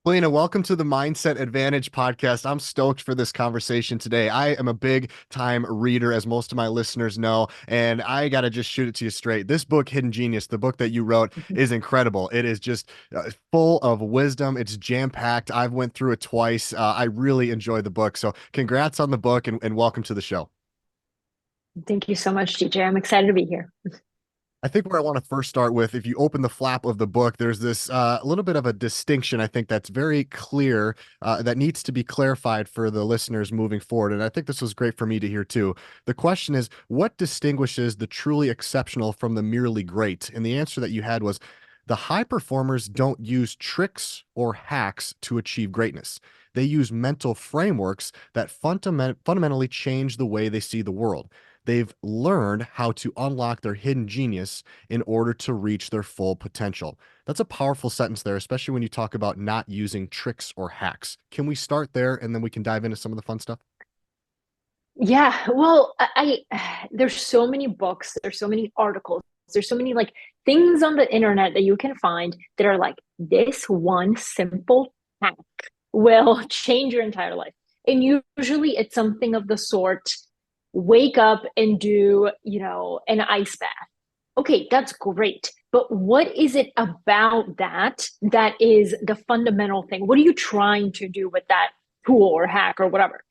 Polina, welcome to the Mindset Advantage podcast. I'm stoked for this conversation today. I am a big time reader, as most of my listeners know, and I got to just shoot it to you straight. This book, Hidden Genius, the book that you wrote, is incredible. It is just full of wisdom. It's jam packed. I've went through it twice. I really enjoyed the book. So congrats on the book and welcome to the show. Thank you so much, TJ. I'm excited to be here. I think where I want to first start with, if you open the flap of the book, there's this little bit of a distinction, I think, that's very clear, that needs to be clarified for the listeners moving forward. And I think this was great for me to hear too. The question is, what distinguishes the truly exceptional from the merely great? And the answer that you had was, the high performers don't use tricks or hacks to achieve greatness. They use mental frameworks that fundamentally change the way they see the world. They've learned how to unlock their hidden genius in order to reach their full potential. That's a powerful sentence there, especially when you talk about not using tricks or hacks. Can we start there and then we can dive into some of the fun stuff? Yeah, well, there's so many books, there's so many articles, there's so many like things on the internet that you can find that are like this one simple hack will change your entire life. And usually it's something of the sort, wake up and do, an ice bath. Okay, that's great. But what is it about that that is the fundamental thing? What are you trying to do with that tool or hack or whatever?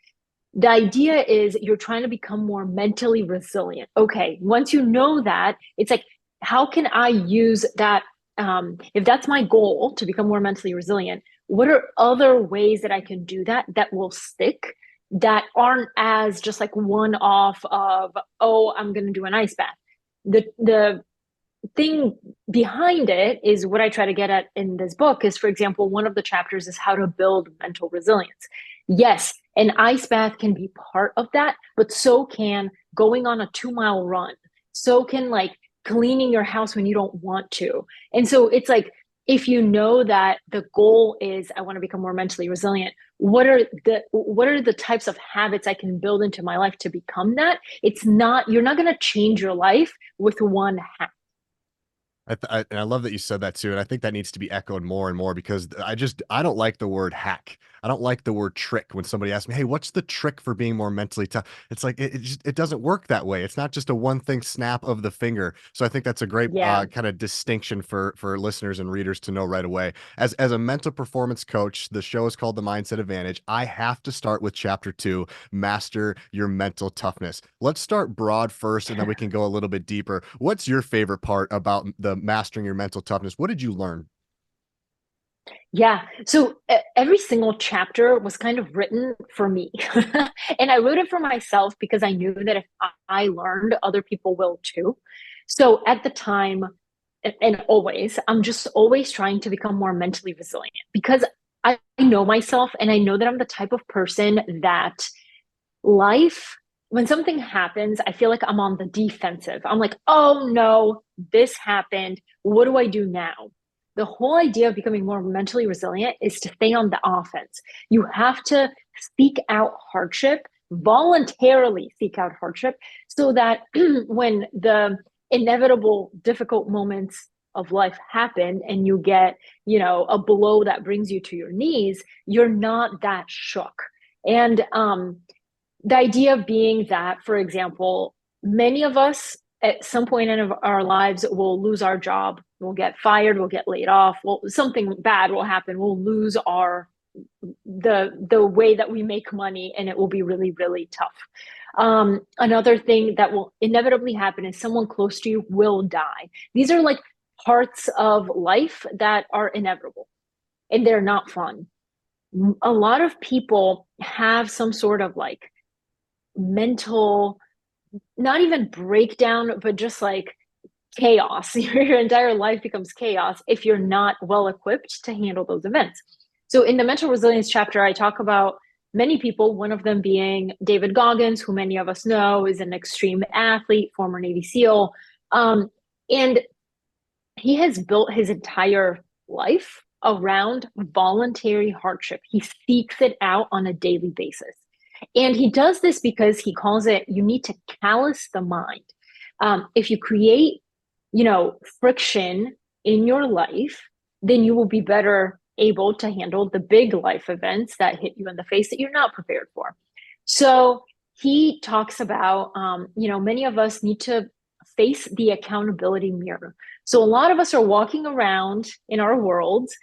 The idea is you're trying to become more mentally resilient. Okay, once you know that, it's like, how can I use that? If that's my goal to become more mentally resilient, what are other ways that I can do that that will stick, that aren't as just like one off of, oh, I'm going to do an ice bath. The thing behind it is what I try to get at in this book is, for example, one of the chapters is how to build mental resilience. Yes, an ice bath can be part of that, but so can going on a 2 mile run. So can like cleaning your house when you don't want to. And so it's like, if you know that the goal is I want to become more mentally resilient, what are the types of habits I can build into my life to become that? It's not, you're not going to change your life with one hack. And I love that you said that too. And I think that needs to be echoed more and more because I don't like the word hack. I don't like the word trick when somebody asks me, hey, what's the trick for being more mentally tough? It's like, it doesn't work that way. It's not just a one thing snap of the finger. So I think that's a great Yeah. kind of distinction for listeners and readers to know right away. As a mental performance coach, the show is called The Mindset Advantage. I have to start with chapter 2, master your mental toughness. Let's start broad first and then we can go a little bit deeper. What's your favorite part about the mastering your mental toughness? What did you learn? Yeah. So every single chapter was kind of written for me. And I wrote it for myself because I knew that if I learned, other people will too. So at the time, and always, I'm just always trying to become more mentally resilient because I know myself and I know that I'm the type of person that life, when something happens, I feel like I'm on the defensive. I'm like, oh no, this happened. What do I do now? The whole idea of becoming more mentally resilient is to stay on the offense. You have to seek out hardship, voluntarily seek out hardship, so that when the inevitable difficult moments of life happen and you get, a blow that brings you to your knees, you're not that shook. And the idea being that, for example, many of us at some point in our lives will lose our job, we'll get fired, we'll get laid off, something bad will happen, we'll lose our the way that we make money, and it will be really, really tough. Another thing that will inevitably happen is someone close to you will die. These are like parts of life that are inevitable and they're not fun. A lot of people have some sort of like mental, not even breakdown, but just like chaos. Your entire life becomes chaos if you're not well equipped to handle those events. So in the mental resilience chapter, I talk about many people, one of them being David Goggins, who many of us know is an extreme athlete, former Navy SEAL. And he has built his entire life around voluntary hardship. He seeks it out on a daily basis. And he does this because he calls it, you need to callous the mind. If you create, friction in your life, then you will be better able to handle the big life events that hit you in the face that you're not prepared for. So he talks about, many of us need to face the accountability mirror. So a lot of us are walking around in our worlds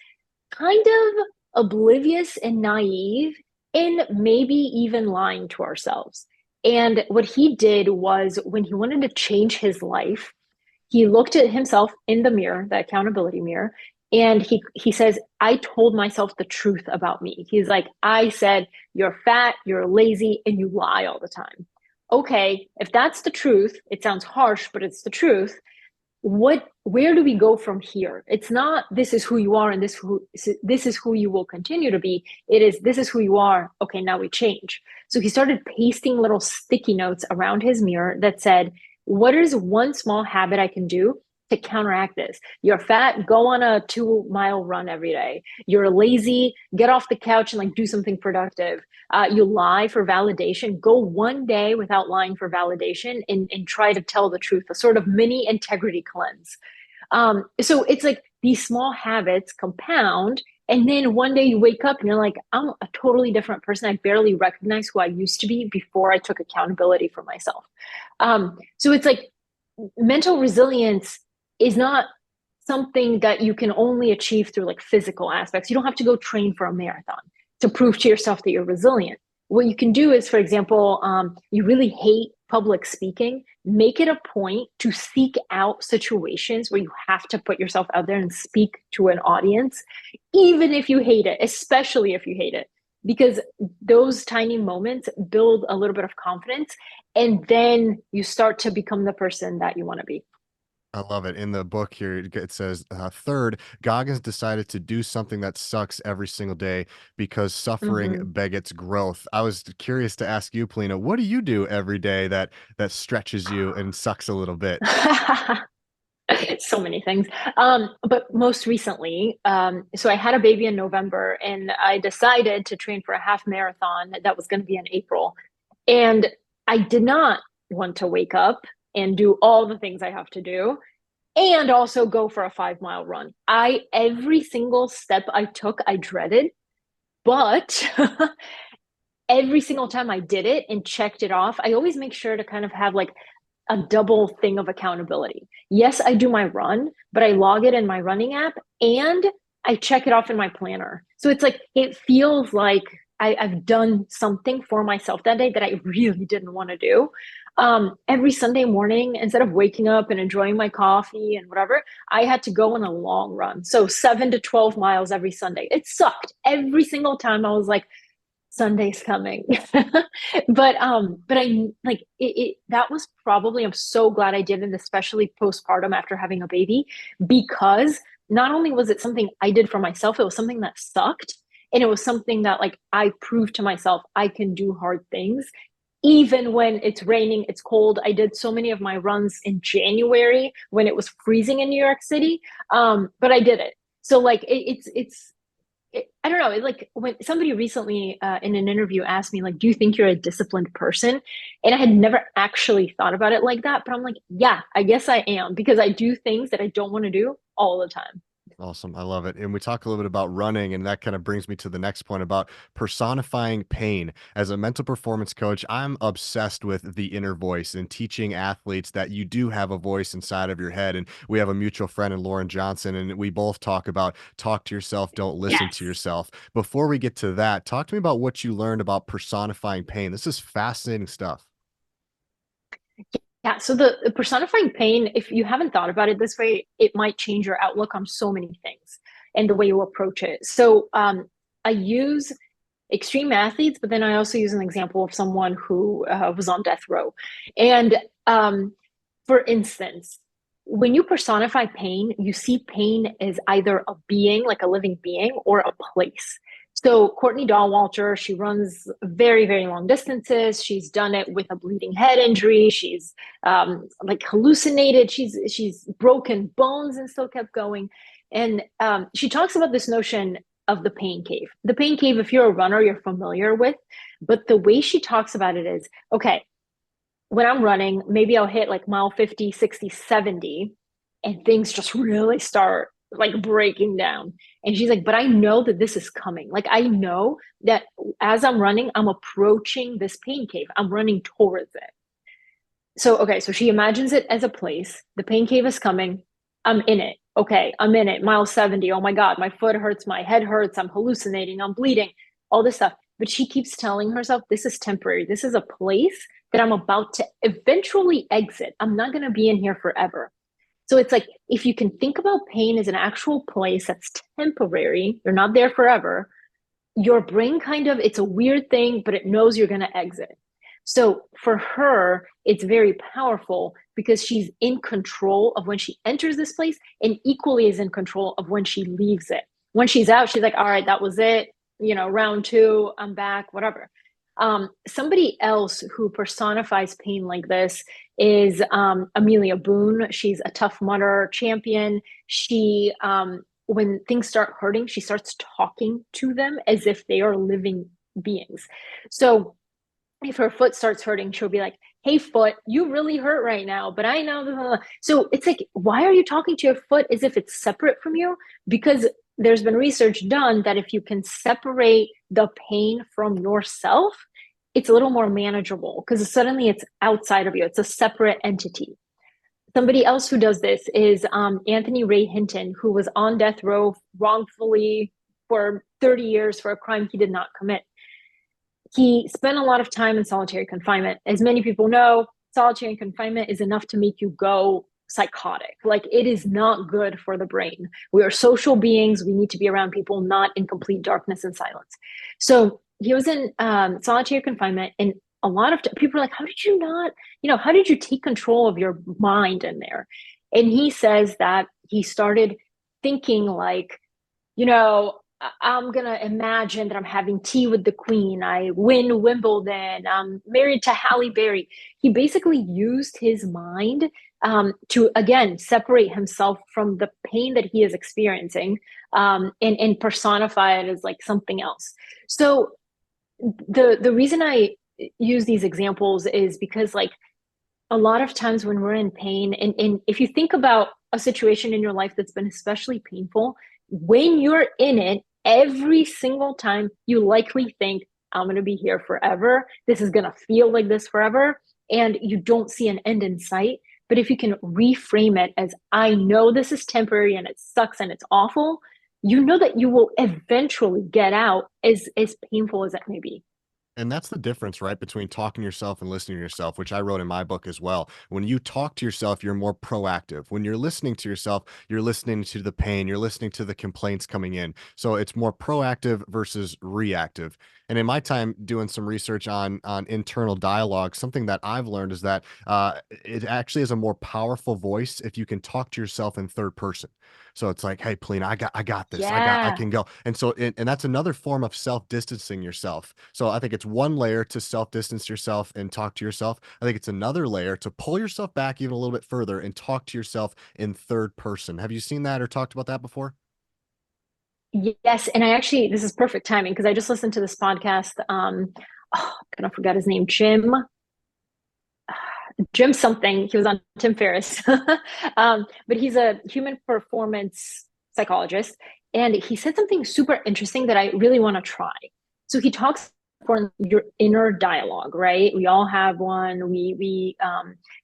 kind of oblivious and naive, and maybe even lying to ourselves. And what he did was, when he wanted to change his life, he looked at himself in the mirror, the accountability mirror, and he says, I told myself the truth about me. He's like, I said, you're fat, you're lazy, and you lie all the time. Okay, if that's the truth, it sounds harsh, but it's the truth. Where do we go from here? It's not this is who you are and this is who you will continue to be. It is this is who you are. Okay, now we change. So he started pasting little sticky notes around his mirror that said, what is one small habit I can do to counteract this? You're fat, go on a 2 mile run every day. You're lazy, get off the couch and like do something productive. You lie for validation, go one day without lying for validation, and try to tell the truth, a sort of mini integrity cleanse. So it's like these small habits compound. And then one day you wake up and you're like, I'm a totally different person. I barely recognize who I used to be before I took accountability for myself. So it's like mental resilience is not something that you can only achieve through like physical aspects. You don't have to go train for a marathon to prove to yourself that you're resilient. What you can do is, for example, you really hate public speaking, make it a point to seek out situations where you have to put yourself out there and speak to an audience, even if you hate it, especially if you hate it, because those tiny moments build a little bit of confidence, and then you start to become the person that you want to be. I love it. In the book here, it says, third, Goggins decided to do something that sucks every single day because suffering Mm-hmm. begets growth. I was curious to ask you, Polina, what do you do every day that stretches you and sucks a little bit? So many things. But most recently, so I had a baby in November and I decided to train for a half marathon that was going to be in April. And I did not want to wake up and do all the things I have to do and also go for a 5 mile run. Every single step I took, I dreaded, but every single time I did it and checked it off, I always make sure to kind of have like a double thing of accountability. Yes, I do my run, but I log it in my running app and I check it off in my planner. So it's like, it feels like I've done something for myself that day that I really didn't want to do. Every Sunday morning, instead of waking up and enjoying my coffee and whatever, I had to go on a long run. So 7 to 12 miles every Sunday. It sucked. Every single time I was like, Sunday's coming. But I like it, that was probably, I'm so glad I did it, especially postpartum after having a baby, because not only was it something I did for myself, it was something that sucked. And it was something that like I proved to myself I can do hard things. Even when it's raining, it's cold. I did so many of my runs in January when it was freezing in New York City. But I did it. So like I don't know. It, like when somebody recently in an interview asked me, like, do you think you're a disciplined person? And I had never actually thought about it like that. But I'm like, yeah, I guess I am because I do things that I don't want to do all the time. Awesome. I love it. And we talk a little bit about running, and that kind of brings me to the next point about personifying pain. As a mental performance coach, I'm obsessed with the inner voice and teaching athletes that you do have a voice inside of your head. And we have a mutual friend in Lauren Johnson, and we both talk about talk to yourself, don't listen to Yes. yourself. Before we get to that, talk to me about what you learned about personifying pain. This is fascinating stuff. Yeah. So the personifying pain, if you haven't thought about it this way, it might change your outlook on so many things and the way you approach it. So I use extreme athletes, but then I also use an example of someone who was on death row. And for instance, when you personify pain, you see pain as either a being, like a living being, or a place. So Courtney Dahlwalter, she runs very, very long distances. She's done it with a bleeding head injury. She's like hallucinated. She's broken bones and still kept going. And she talks about this notion of the pain cave. The pain cave, if you're a runner, you're familiar with. But the way she talks about it is, okay, when I'm running, maybe I'll hit like mile 50, 60, 70, and things just really start like breaking down. And she's like, but I know that this is coming. Like, I know that as I'm running, I'm approaching this pain cave. I'm running towards it. So, okay, so she imagines it as a place. The pain cave is coming. I'm in it. Okay, I'm in it. Mile 70. Oh my God, my foot hurts. My head hurts. I'm hallucinating. I'm bleeding. All this stuff. But she keeps telling herself, this is temporary. This is a place that I'm about to eventually exit. I'm not going to be in here forever. So it's like if you can think about pain as an actual place that's temporary, you're not there forever, your brain kind of, it's a weird thing, but it knows you're going to exit. So for her, it's very powerful because she's in control of when she enters this place and equally is in control of when she leaves it. When she's out, she's like, all right, that was it. You know, round two, I'm back, whatever. Somebody else who personifies pain like this is Amelia Boone. She's a Tough Mudder champion. She when things start hurting, she starts talking to them as if they are living beings. So if her foot starts hurting, she'll be like, hey, foot, you really hurt right now, but I know. So it's like, why are you talking to your foot as if it's separate from you? Because there's been research done that if you can separate the pain from yourself, it's a little more manageable because suddenly it's outside of you. It's a separate entity. Somebody else who does this is Anthony Ray Hinton, who was on death row wrongfully for 30 years for a crime he did not commit. He spent a lot of time in solitary confinement. As many people know, solitary confinement is enough to make you go psychotic. Like it is not good for the brain. We are social beings. We need to be around people, not in complete darkness and silence. So he was in solitary confinement, and a lot of people are like, how did you not, how did you take control of your mind in there? And he says that he started thinking like, you know, I'm going to imagine that I'm having tea with the queen. I win Wimbledon. I'm married to Halle Berry. He basically used his mind to, again, separate himself from the pain that he is experiencing and personify it as like something else. So the reason I use these examples is because like a lot of times when we're in pain, and if you think about a situation in your life that's been especially painful, when you're in it, every single time you likely think, I'm going to be here forever. This is going to feel like this forever. And you don't see an end in sight. But if you can reframe it as, I know this is temporary and it sucks and it's awful, you know that you will eventually get out as painful as it may be. And that's the difference, right, between talking to yourself and listening to yourself, which I wrote in my book as well. When you talk to yourself, you're more proactive. When you're listening to yourself, you're listening to the pain, you're listening to the complaints coming in. So it's more proactive versus reactive. And in my time doing some research on internal dialogue, something that I've learned is that it actually is a more powerful voice if you can talk to yourself in third person. So it's like, hey, Polina, I got this. I Yeah. can go. And so, and that's another form of self-distancing yourself. So I think it's one layer to self-distance yourself and talk to yourself. I think it's another layer to pull yourself back even a little bit further and talk to yourself in third person. Have you seen that or talked about that before? Yes, and I actually this is perfect timing because I just listened to this podcast. I'm gonna forget his name, Jim something. He was on Tim Ferriss, but he's a human performance psychologist, and he said something super interesting that I really want to try. So he talks for your inner dialogue, right? We all have one. We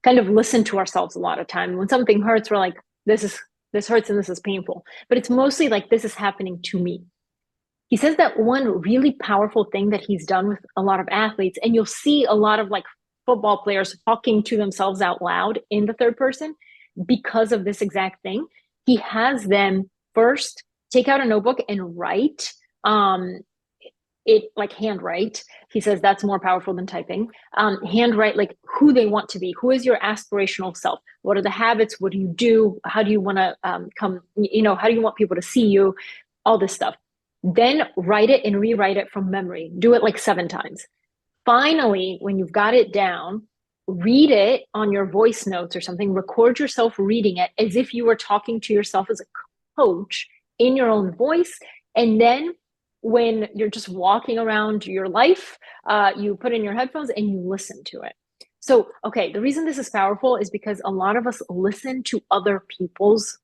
kind of listen to ourselves a lot of time. When something hurts, we're like, this hurts and this is painful. But it's mostly like this is happening to me. He says that one really powerful thing that he's done with a lot of athletes, and you'll see a lot of like football players talking to themselves out loud in the third person because of this exact thing. He has them first take out a notebook and write it like handwrite. He says that's more powerful than typing. Handwrite like who they want to be. Who is your aspirational self? What are the habits? What do you do? How do you want to come? How do you want people to see you? All this stuff. Then write it and rewrite it from memory. Do it like 7 times. Finally, when you've got it down, read it on your voice notes or something. Record yourself reading it as if you were talking to yourself as a coach in your own voice. And then when you're just walking around your life, you put in your headphones and you listen to it. So, okay, the reason this is powerful is because a lot of us listen to other people's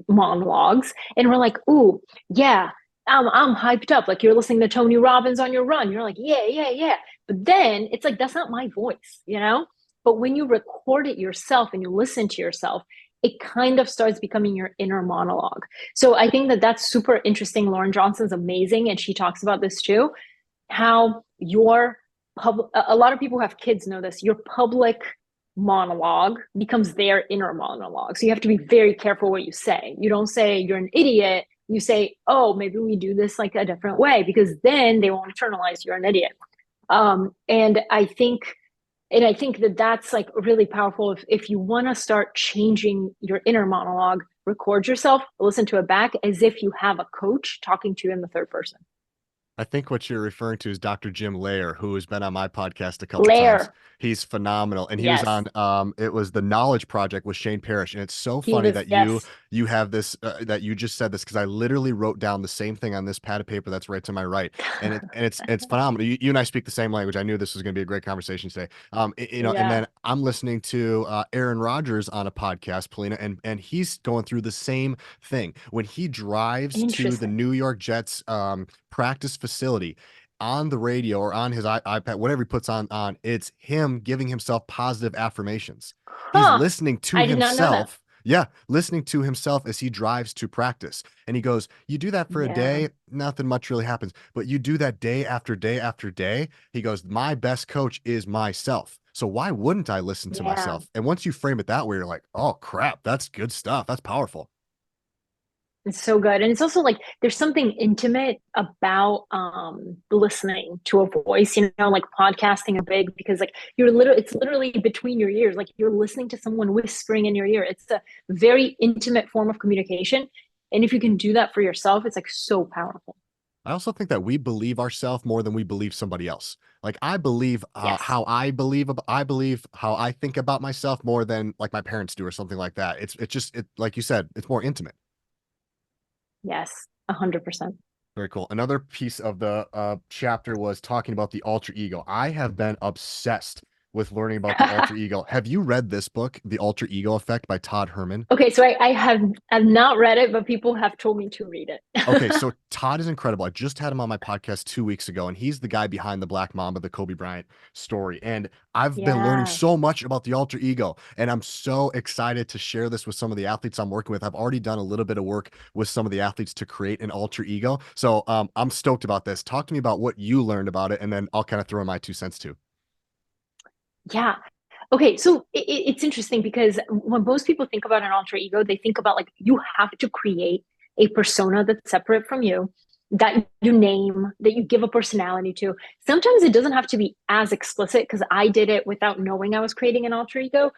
monologues, and we're like, ooh, yeah, I'm hyped up. Like you're listening to Tony Robbins on your run. You're like, yeah, yeah, yeah. But then it's like, that's not my voice, you know? But when you record it yourself and you listen to yourself, it kind of starts becoming your inner monologue. So I think that that's super interesting. Lauren Johnson's amazing. And she talks about this too, how your public, a lot of people who have kids know this, your public monologue becomes their inner monologue. So you have to be very careful what you say. You don't say you're an idiot. You say, oh, maybe we do this like a different way, because then they won't internalize you're an idiot. And I think that that's like really powerful. If you want to start changing your inner monologue, record yourself, listen to it back as if you have a coach talking to you in the third person. I think what you're referring to is Dr. Jim Lair, who has been on my podcast a couple times. Blair, He's phenomenal. And he was yes, on it was the Knowledge Project with Shane Parrish. And it's so he funny was, that yes. you have this that you just said this, because I literally wrote down the same thing on this pad of paper that's right to my right. And it's phenomenal. You and I speak the same language. I knew this was going to be a great conversation today. And Yeah, then I'm listening to Aaron Rodgers on a podcast, Polina, and he's going through the same thing. When he drives to the interesting. New York Jets practice facility, on the radio or on his iPad, whatever he puts on, it's him giving himself positive affirmations. He's Huh. listening to I did not know that. himself. Yeah, listening to himself as he drives to practice. And he goes, you do that for a Yeah, day, nothing much really happens. But you do that day after day after day. He goes, my best coach is myself. So why wouldn't I listen to yeah. myself? And once you frame it that way, you're like, oh crap, that's good stuff. That's powerful. It's so good. And it's also like there's something intimate about listening to a voice, you know, like podcasting a big, because like you're literally, it's literally between your ears. Like you're listening to someone whispering in your ear. It's a very intimate form of communication. And if you can do that for yourself, it's like so powerful. I also think that we believe ourselves more than we believe somebody else. Like I believe Yes. how I believe how I think about myself more than like my parents do or something like that. It's just it like you said, it's more intimate. Yes. 100%. Very cool. Another piece of the chapter was talking about the alter ego. I have been obsessed with learning about the alter ego. Have you read this book, The Alter Ego Effect by Todd Herman? Okay, so I've not read it, but people have told me to read Okay, it. so Todd is incredible. I just had him on my podcast 2 weeks ago, and he's the guy behind the Black Mamba, the Kobe Bryant story. And I've been learning Yeah. so much about the alter ego, and I'm so excited to share this with some of the athletes I'm working with. I've already done a little bit of work with some of the athletes to create an alter ego. So I'm stoked about this. Talk to me about what you learned about it, and then I'll kind of throw in my 2 cents too. Yeah. Okay, so it's interesting because when most people think about an alter ego, they think about like you have to create a persona that's separate from you, that you name, that you give a personality to. Sometimes it doesn't have to be as explicit because I did it without knowing I was creating an alter ego,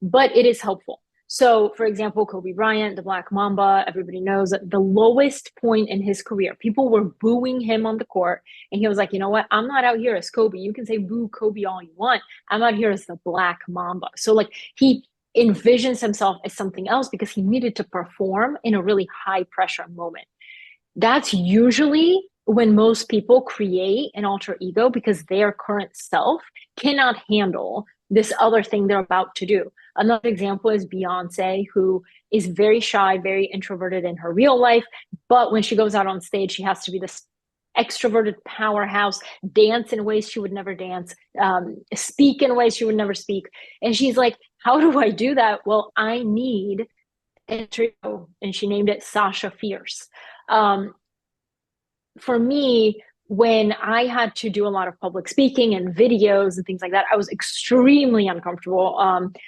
but it is helpful. So, for example, Kobe Bryant, the Black Mamba, everybody knows that the lowest point in his career, people were booing him on the court. And he was like, you know what? I'm not out here as Kobe. You can say boo Kobe all you want. I'm out here as the Black Mamba. So like he envisions himself as something else because he needed to perform in a really high pressure moment. That's usually when most people create an alter ego because their current self cannot handle this other thing they're about to do. Another example is Beyonce, who is very shy, very introverted in her real life. But when she goes out on stage, she has to be this extroverted powerhouse, dance in ways she would never dance, speak in ways she would never speak. And she's like, how do I do that? Well, I need a trio. And she named it Sasha Fierce. Um, for me, when I had to do a lot of public speaking and videos and things like that, I was extremely uncomfortable.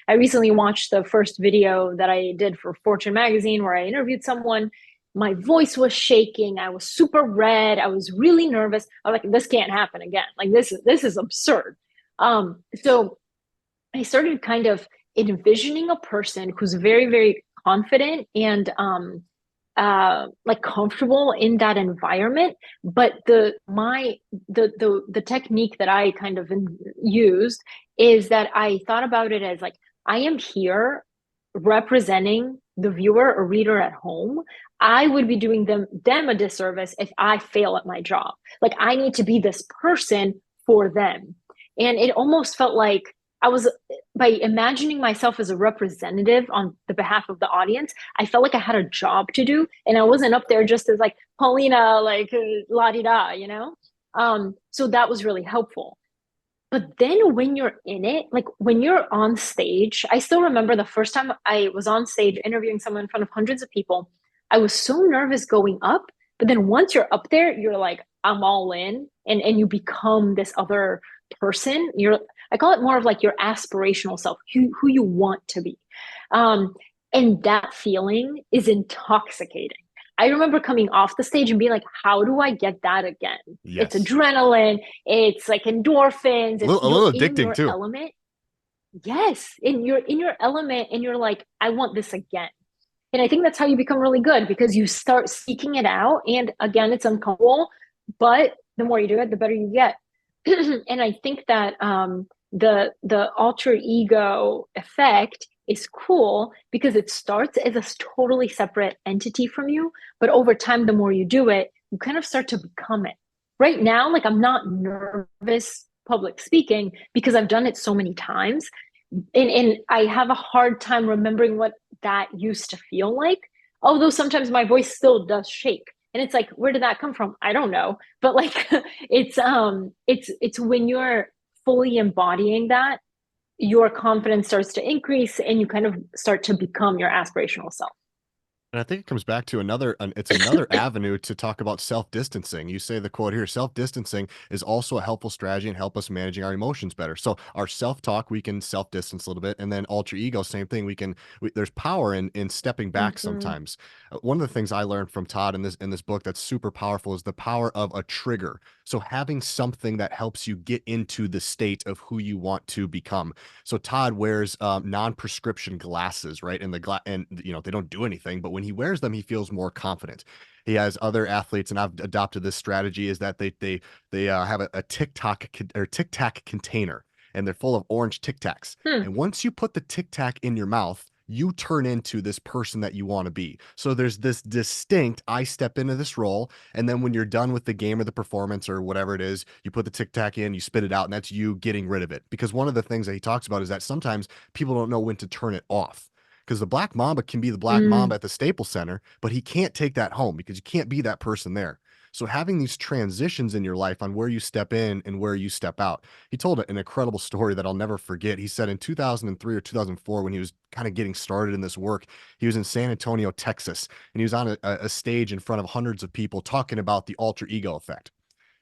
I recently watched the first video that I did for Fortune magazine where I interviewed someone. My voice was shaking. I was super red. I was really nervous. I was like, this can't happen again. Like this is absurd. So I started kind of envisioning a person who's very, very confident and like comfortable in that environment. But the technique that I kind of used is that I thought about it as like I am here representing the viewer or reader at home. I would be doing them a disservice if I fail at my job. Like I need to be this person for them. And it almost felt like I was by imagining myself as a representative on the behalf of the audience, I felt like I had a job to do, and I wasn't up there just as like Paulina, like la di da, you know. So that was really helpful. But then when you're in it, like when you're on stage, I still remember the first time I was on stage interviewing someone in front of hundreds of people. I was so nervous going up, but then once you're up there, you're like, I'm all in, and you become this other person. I call it more of like your aspirational self, who you want to be. Um, and that feeling is intoxicating. I remember coming off the stage and being like, how do I get that again? It's Yes. adrenaline, it's like endorphins, it's A you're little in addicting your too. element. Yes, and you're in your element and you're like, I want this again. And I think that's how you become really good because you start seeking it out. And again, it's uncomfortable, but the more you do it, the better you get. And I think that the alter ego effect is cool because it starts as a totally separate entity from you, but over time, the more you do it, you kind of start to become it. Right now, like I'm not nervous public speaking because I've done it so many times, and I have a hard time remembering what that used to feel like. Although sometimes my voice still does shake. And it's like, where did that come from? I don't know. But like it's when you're fully embodying that, your confidence starts to increase and you kind of start to become your aspirational self. And I think it comes back to it's another avenue to talk about self-distancing. You say the quote here, self-distancing is also a helpful strategy and help us managing our emotions better. So our self-talk, we can self-distance a little bit, and then alter ego, same thing. There's power in stepping back Mm-hmm. sometimes. One of the things I learned from Todd in this book that's super powerful is the power of a trigger. So having something that helps you get into the state of who you want to become. So Todd wears non-prescription glasses, right? And you know they don't do anything, but when he wears them, he feels more confident. He has other athletes, and I've adopted this strategy: is that they have a Tic Tac container, and they're full of orange Tic Tacs. Hmm. And once you put the Tic Tac in your mouth, you turn into this person that you want to be. So there's this distinct, I step into this role, and then when you're done with the game or the performance or whatever it is, you put the Tic Tac in, you spit it out, and that's you getting rid of it. Because one of the things that he talks about is that sometimes people don't know when to turn it off. Because the Black Mamba can be the Black Mm. Mamba at the Staples Center, but he can't take that home because you can't be that person there. So having these transitions in your life on where you step in and where you step out. He told an incredible story that I'll never forget. He said in 2003 or 2004, when he was kind of getting started in this work, he was in San Antonio, Texas, and he was on a stage in front of hundreds of people talking about the alter ego effect.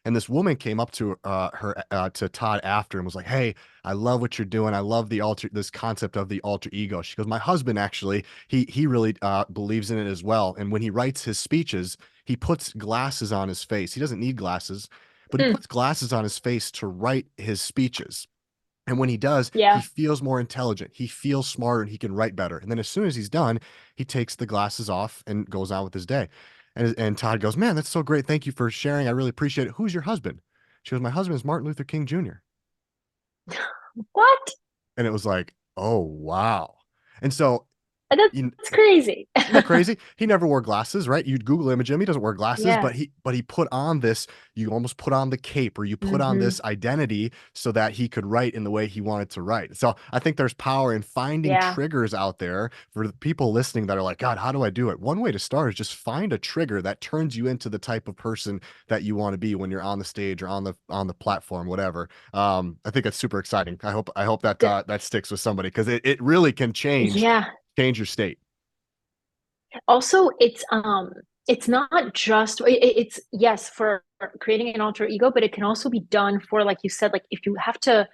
And this woman came up to her to Todd after and was like, "Hey, I love what you're doing. I love this concept of the alter ego." She goes, "My husband actually, he really believes in it as well. And when he writes his speeches, he puts glasses on his face. He doesn't need glasses, but he Hmm. puts glasses on his face to write his speeches. And when he does, he Yeah. feels more intelligent. He feels smarter and he can write better. And then as soon as he's done, he takes the glasses off and goes on with his day. And Todd goes, "Man, that's so great. Thank you for sharing. I really appreciate it. Who's your husband?" She goes, "My husband is Martin Luther King Jr." What? And it was like, oh, wow. And so, That's, you, that's crazy. isn't that crazy? He never wore glasses, right? You'd Google image him. He doesn't wear glasses, Yeah. but he put on this. You almost put on the cape, or you put on Hmm. this identity so that he could write in the way he wanted to write. So I think there's power in finding Yeah. triggers out there for the people listening that are like, God, how do I do it? One way to start is just find a trigger that turns you into the type of person that you want to be when you're on the stage or on the platform, whatever. I think it's super exciting. I hope that D- that sticks with somebody because it really can Yeah. change your state. Also, it's not just it's yes for creating an alter ego, but it can also be done for, like you said, like if you have to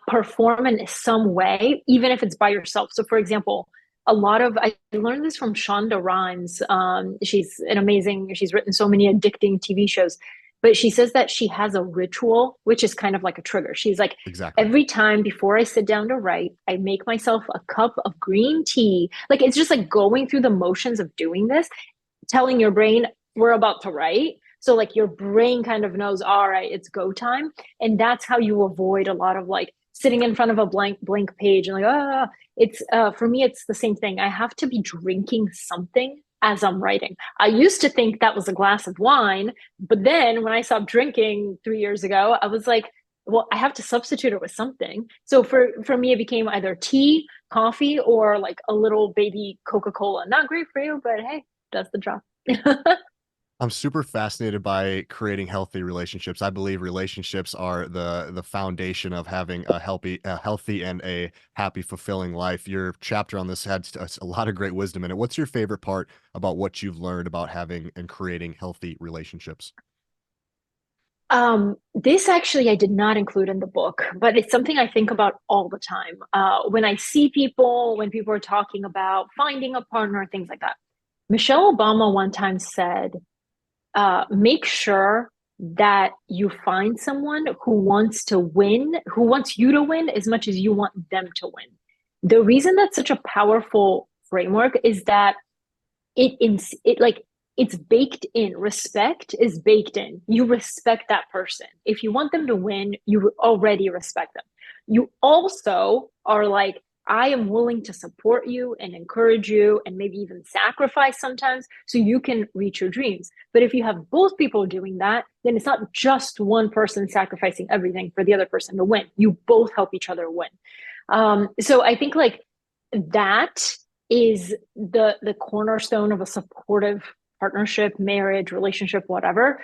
perform in some way, even if it's by yourself. So for example, a lot of I learned this from Shonda Rhimes. She's written so many addicting TV shows, but she says that she has a ritual, which is kind of like a trigger. She's like, Exactly. every time before I sit down to write, I make myself a cup of green tea. Like it's just like going through the motions of doing this, telling your brain we're about to write. So like your brain kind of knows, all right, it's go time. And that's how you avoid a lot of like sitting in front of a blank page and like, it's for me, it's the same thing. I have to be drinking something as I'm writing. I used to think that was a glass of wine, but then when I stopped drinking 3 years ago, I was like, well, I have to substitute it with something. So for me, it became either tea, coffee, or like a little baby Coca-Cola. Not great for you, but hey, does the job. I'm super fascinated by creating healthy relationships. I believe relationships are the foundation of having a healthy and a happy, fulfilling life. Your chapter on this had a lot of great wisdom in it. What's your favorite part about what you've learned about having and creating healthy relationships? This actually I did not include in the book, but it's something I think about all the time. When I see people, when people are talking about finding a partner, things like that. Michelle Obama one time said, make sure that you find someone who wants to win, who wants you to win as much as you want them to win. The reason that's such a powerful framework is that it like it's baked in. Respect is baked in. You respect that person. If you want them to win, you already respect them. You also are like, I am willing to support you and encourage you and maybe even sacrifice sometimes so you can reach your dreams. But if you have both people doing that, then it's not just one person sacrificing everything for the other person to win. You both help each other win. So I think like that is the cornerstone of a supportive partnership, marriage, relationship, whatever,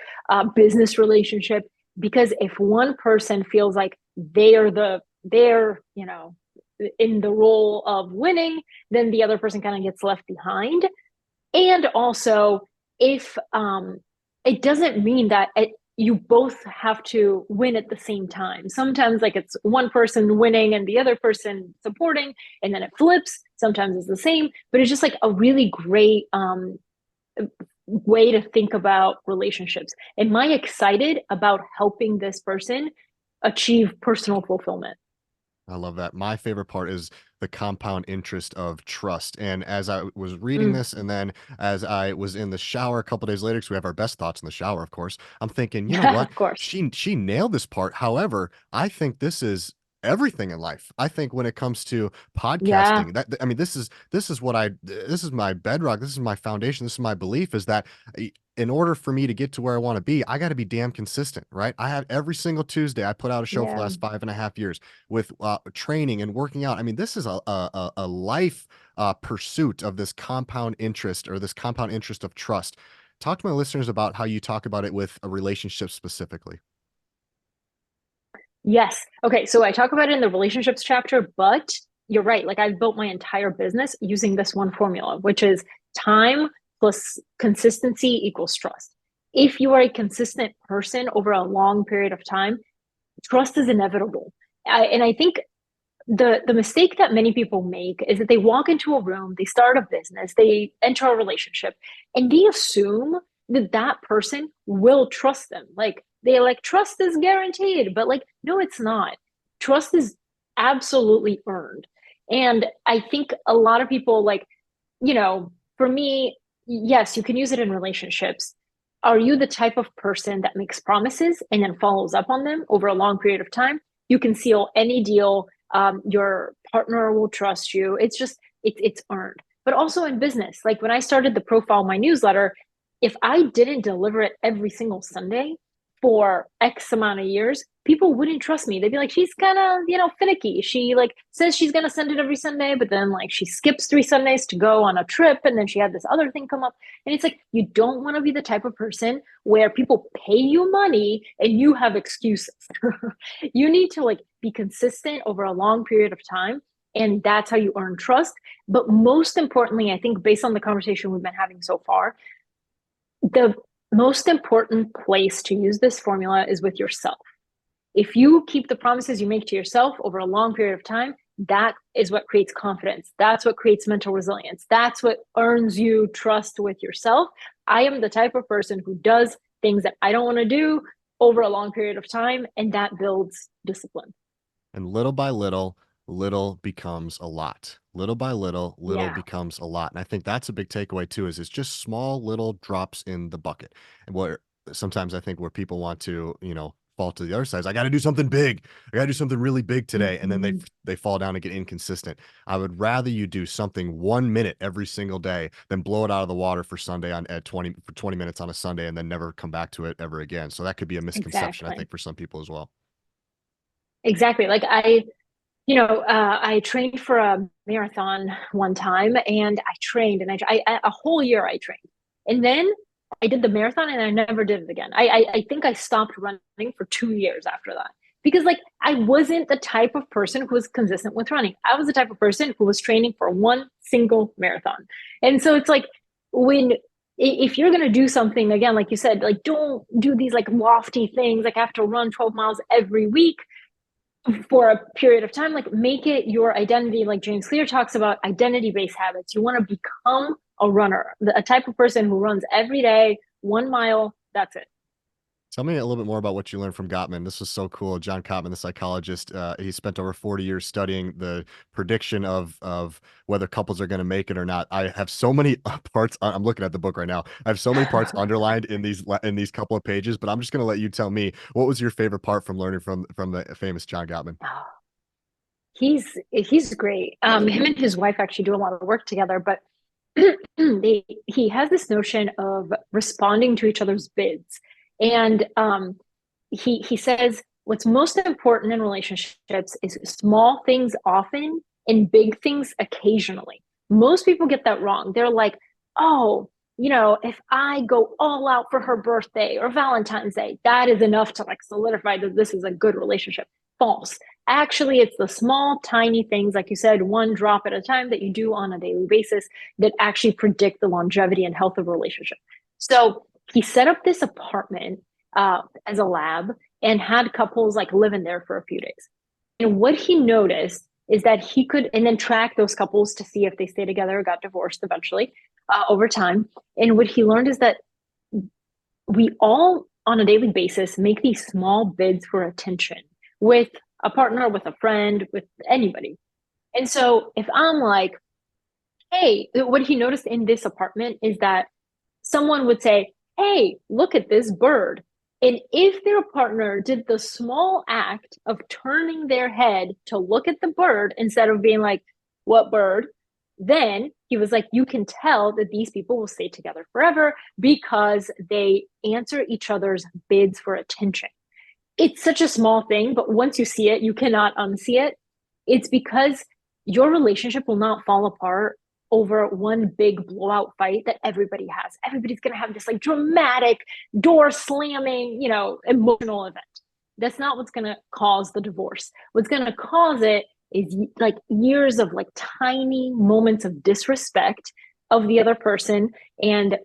business relationship. Because if one person feels like they're in the role of winning, then the other person kind of gets left behind. And also, if it doesn't mean that you both have to win at the same time. Sometimes, like it's one person winning and the other person supporting, and then it flips. Sometimes it's the same, but it's just like a really great way to think about relationships. Am I excited about helping this person achieve personal fulfillment? I love that. My favorite part is the compound interest of trust. And as I was reading Mm. this, and then as I was in the shower a couple days later, because we have our best thoughts in the shower, of course, I'm thinking, you know what? Of course. She nailed this part. However, I think this is everything in life. I think when it comes to Yeah. podcasting, that I mean, this is what I this is my bedrock. This is my foundation. This is my belief is that in order for me to get to where I want to be, I got to be damn consistent, right? I have every single Tuesday, I put out a show for the Yeah. last 5.5 years with training and working out. I mean, this is a life pursuit of this compound interest or this compound interest of trust. Talk to my listeners about how you talk about it with a relationship specifically. Yes. Okay. So I talk about it in the relationships chapter, but you're right. Like I've built my entire business using this one formula, which is time plus consistency equals trust. If you are a consistent person over a long period of time, trust is inevitable. And I think the mistake that many people make is that they walk into a room, they start a business, they enter a relationship, and they assume that that person will trust them. Like they like trust is guaranteed, but like no, it's not. Trust is absolutely earned. And I think a lot of people like, for me, yes, you can use it in relationships. Are you the type of person that makes promises and then follows up on them over a long period of time? You can seal any deal. Your partner will trust you. It's just it's earned. But also in business, like when I started the profile my newsletter, if I didn't deliver it every single Sunday for X amount of years, people wouldn't trust me. They'd be like, she's kind of, finicky. She like says she's gonna send it every Sunday, but then like she skips 3 Sundays to go on a trip, and then she had this other thing come up. And it's like you don't want to be the type of person where people pay you money and you have excuses. You need to like be consistent over a long period of time. And that's how you earn trust. But most importantly, I think based on the conversation we've been having so far, the most important place to use this formula is with yourself. If you keep the promises you make to yourself over a long period of time, that is what creates confidence. That's what creates mental resilience. That's what earns you trust with yourself. I am the type of person who does things that I don't want to do over a long period of time, and that builds discipline. And little by little, little becomes a lot. Little by little, little Yeah. becomes a lot. And I think that's a big takeaway too, is it's just small little drops in the bucket. And where sometimes I think where people want to, fall to the other side is I got to do something big. I got to do something really big today. And then they Mm-hmm. they fall down and get inconsistent. I would rather you do something 1 minute every single day than blow it out of the water for Sunday on at 20 for 20 minutes on a Sunday and then never come back to it ever again. So that could be a misconception, I Exactly. think, for some people as well. Exactly. I trained for a marathon one time, and I trained, and a whole year I trained, and then I did the marathon, and I never did it again. I think I stopped running for 2 years after that because like I wasn't the type of person who was consistent with running. I was the type of person who was training for one single marathon, and so it's like when if you're gonna do something again, like you said, like don't do these like lofty things, like I have to run 12 miles every week for a period of time, like make it your identity. Like James Clear talks about identity-based habits. You want to become a runner, a type of person who runs every day, 1 mile, that's it. Tell me a little bit more about what you learned from Gottman. This was so cool. John Gottman, the psychologist, he spent over 40 years studying the prediction of whether couples are going to make it or not. I have so many parts. I'm looking at the book right now. I have so many parts underlined in these couple of pages, but I'm just going to let you tell me what was your favorite part from learning from the famous John Gottman. He's great. Him and his wife actually do a lot of work together, but he has this notion of responding to each other's bids. And he says what's most important in relationships is small things often and big things occasionally. Most people get that wrong. They're like, oh, if I go all out for her birthday or Valentine's Day, that is enough to like solidify that this is a good relationship. False. Actually, it's the small, tiny things, like you said, one drop at a time that you do on a daily basis that actually predict the longevity and health of a relationship. So he set up this apartment as a lab and had couples like live in there for a few days. And what he noticed is that he could, and then track those couples to see if they stay together or got divorced eventually over time. And what he learned is that we all, on a daily basis, make these small bids for attention with a partner, with a friend, with anybody. And so if I'm like, hey, what he noticed in this apartment is that someone would say, hey, look at this bird. And if their partner did the small act of turning their head to look at the bird instead of being like, what bird? Then he was like, you can tell that these people will stay together forever because they answer each other's bids for attention. It's such a small thing, but once you see it, you cannot unsee it. It's because your relationship will not fall apart over one big blowout fight that everybody has. Everybody's going to have this like dramatic door slamming, emotional event. That's not what's going to cause the divorce. What's going to cause it is like years of like tiny moments of disrespect of the other person and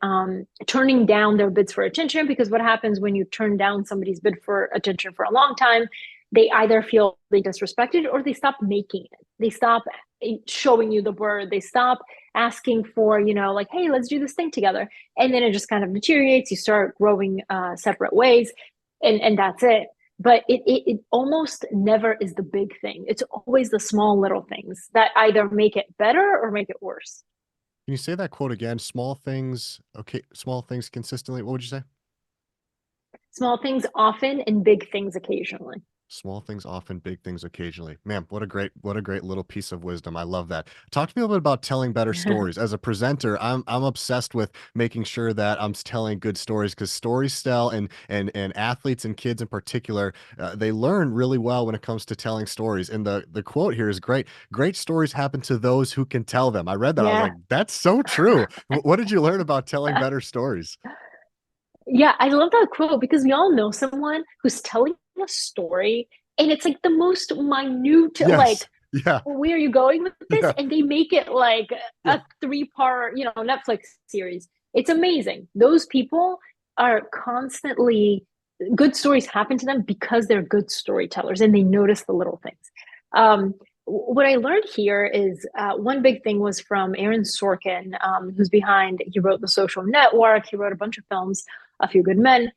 turning down their bids for attention. Because what happens when you turn down somebody's bid for attention for a long time, they either feel they disrespected or they stop making it. They stop showing you the bird. They stop asking for, like, hey, let's do this thing together. And then it just kind of deteriorates. You start growing separate ways, and that's it. But it almost never is the big thing. It's always the small little things that either make it better or make it worse. Can you say that quote again? Small things, okay, small things consistently. What would you say? Small things often and big things occasionally. Small things often, big things occasionally. Man, what a great little piece of wisdom. I love that. Talk to me a little bit about telling better stories. As a presenter, I'm obsessed with making sure that I'm telling good stories because stories sell, and athletes and kids in particular, they learn really well when it comes to telling stories. And the quote here is great. Great stories happen to those who can tell them. I read that. I was like, Yeah. that's so true. What did you learn about telling better stories? Yeah, I love that quote because we all know someone who's telling a story and it's like the most minute, Yes. like, Yeah. where are you going with this? Yeah. And they make it like Yeah. a three-part, Netflix series. It's amazing. Those people are constantly, good stories happen to them because they're good storytellers and they notice the little things. What I learned here is one big thing was from Aaron Sorkin, who's behind, he wrote The Social Network, he wrote a bunch of films, A Few Good Men.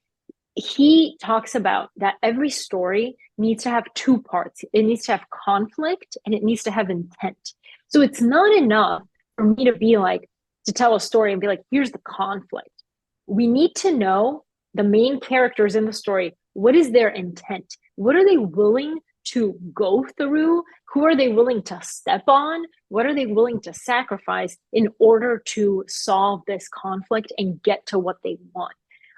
He talks about that every story needs to have two parts. It needs to have conflict and it needs to have intent. So it's not enough for me to be like, to tell a story and be like, here's the conflict. We need to know the main characters in the story. What is their intent? What are they willing to go through? Who are they willing to step on? What are they willing to sacrifice in order to solve this conflict and get to what they want?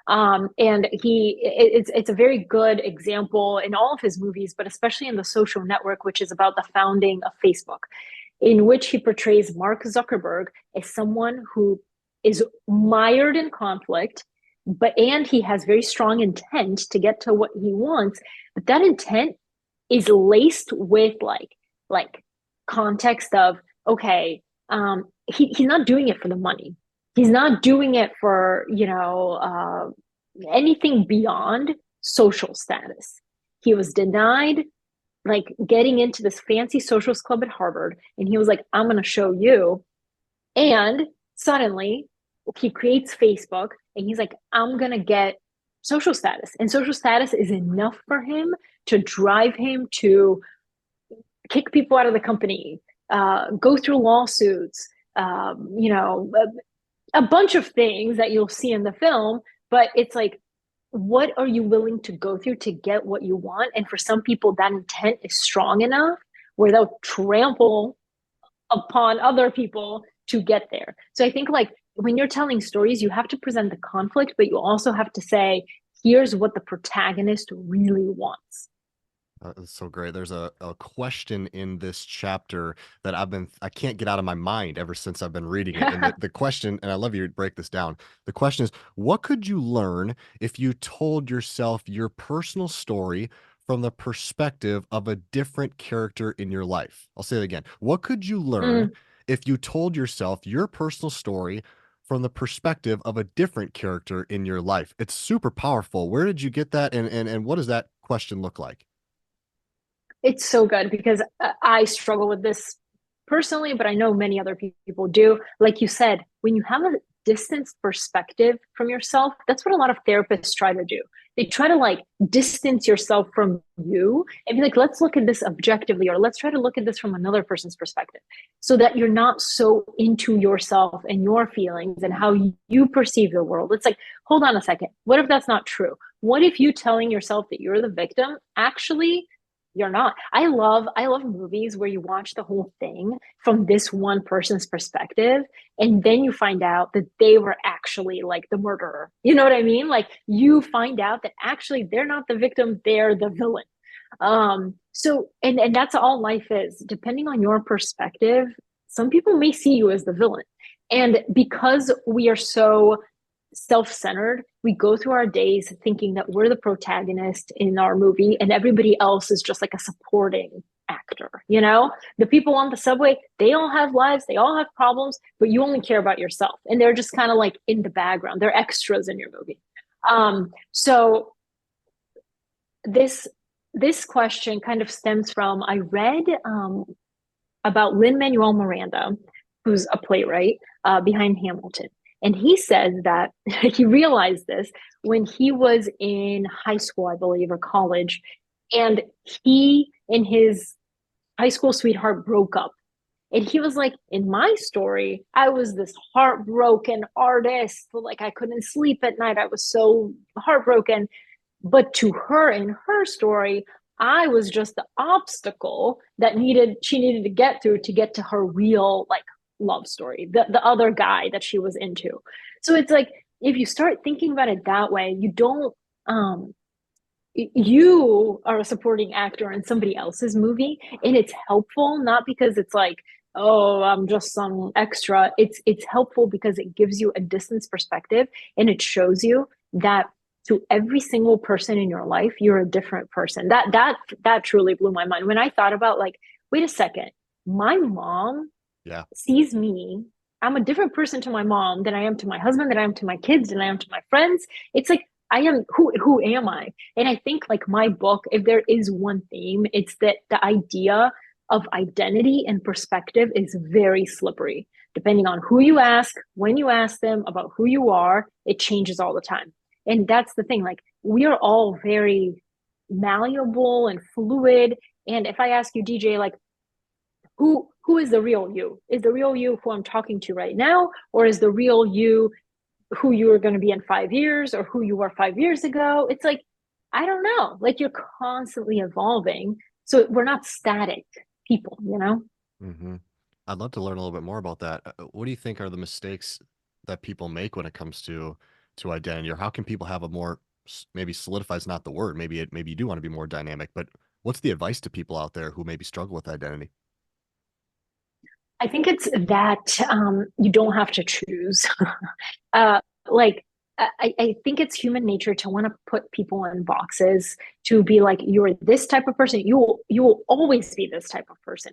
And it's a very good example in all of his movies, but especially in The Social Network, which is about the founding of Facebook, in which he portrays Mark Zuckerberg as someone who is mired in conflict, and he has very strong intent to get to what he wants, but that intent is laced with like context of, okay, he's not doing it for the money. He's not doing it for, anything beyond social status. He was denied like getting into this fancy socials club at Harvard, and he was like, I'm going to show you. And suddenly he creates Facebook, and he's like, I'm going to get social status. And social status is enough for him to drive him to kick people out of the company, go through lawsuits, a bunch of things that you'll see in the film. But it's like, what are you willing to go through to get what you want? And for some people, that intent is strong enough where they'll trample upon other people to get there. So I think like when you're telling stories, you have to present the conflict, but you also have to say, here's what the protagonist really wants. That's so great. There's a question in this chapter that I can't get out of my mind ever since I've been reading it. And the question, and I love you to break this down. The question is, what could you learn if you told yourself your personal story from the perspective of a different character in your life? I'll say it again. What could you learn Mm, if you told yourself your personal story from the perspective of a different character in your life? It's super powerful. Where did you get that? And what does that question look like? it's so good because I struggle with this personally, but I know many other people do. Like you said, when you have a distanced perspective from yourself, that's what a lot of therapists try to do. They try to like distance yourself from you and be like, let's look at this objectively, or let's try to look at this from another person's perspective so that you're not so into yourself and your feelings and how you perceive the world. It's like, hold on a second. What if that's not true? What if you telling yourself that you're the victim actually you're not. I love movies where you watch the whole thing from this one person's perspective and then you find out that they were actually like the murderer. You know what I mean? Like you find out that actually they're not the victim, they're the villain. So that's all life is. Depending on your perspective, some people may see you as the villain. And because we are so self-centered, we go through our days thinking that we're the protagonist in our movie and everybody else is just like a supporting actor. The people on the subway, they all have lives, they all have problems, but you only care about yourself and they're just kind of like in the background, they're extras in your movie. So this question kind of stems from, I read about Lin-Manuel Miranda, who's a playwright behind Hamilton. And he says that he realized this when he was in high school, I believe, or college. And he and his high school sweetheart broke up. And he was like, in my story, I was this heartbroken artist. Like I couldn't sleep at night. I was so heartbroken. But to her, in her story, I was just the obstacle that she needed to get through to get to her real like love story, the other guy that she was into. So it's like if you start thinking about it that way, you don't you are a supporting actor in somebody else's movie, and it's helpful not because it's like, oh, I'm just some extra. It's helpful because it gives you a distance perspective and it shows you that to every single person in your life, you're a different person. That truly blew my mind when I thought about like, wait a second, my mom Yeah. sees me. I'm a different person to my mom than I am to my husband, than I am to my kids, than I am to my friends. It's like I am who am I? And I think like my book, if there is one theme, it's that the idea of identity and perspective is very slippery. Depending on who you ask, when you ask them about who you are, it changes all the time. And that's the thing, like we are all very malleable and fluid. And if I ask you, DJ, like who is the real you? Is the real you who I'm talking to right now, or is the real you who you are going to be in 5 years, or who you were 5 years ago? It's like I don't know. Like you're constantly evolving, so we're not static people. Hmm. I'd love to learn a little bit more about that. What do you think are the mistakes that people make when it comes to to identity, or how can people have a more maybe solidifies not the word, maybe you do want to be more dynamic, but what's the advice to people out there who maybe struggle with identity? I think it's that you don't have to choose. uh, like I think it's human nature to want to put people in boxes, to be like, you're this type of person. You will always be this type of person.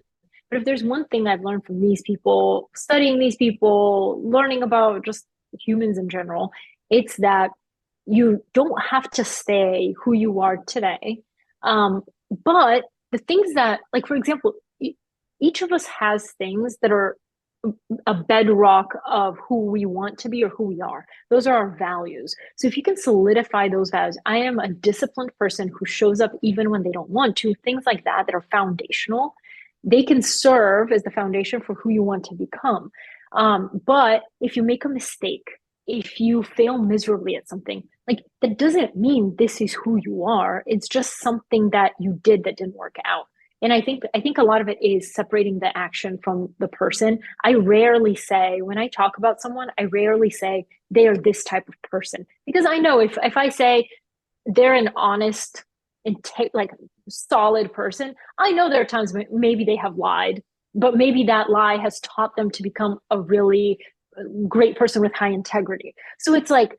But if there's one thing I've learned from these people, studying these people, learning about just humans in general, it's that you don't have to stay who you are today. Um, but the things that, like, for example, each of us has things that are a bedrock of who we want to be or who we are. Those are our values. So if you can solidify those values, I am a disciplined person who shows up even when they don't want to, things like that are foundational, they can serve as the foundation for who you want to become. But if you make a mistake, if you fail miserably at something, like that doesn't mean this is who you are. It's just something that you did that didn't work out. And I think a lot of it is separating the action from the person. I rarely say, when I talk about someone, I rarely say they are this type of person, because I know if I say they're an honest and like solid person, I know there are times maybe they have lied, but maybe that lie has taught them to become a really great person with high integrity. So it's like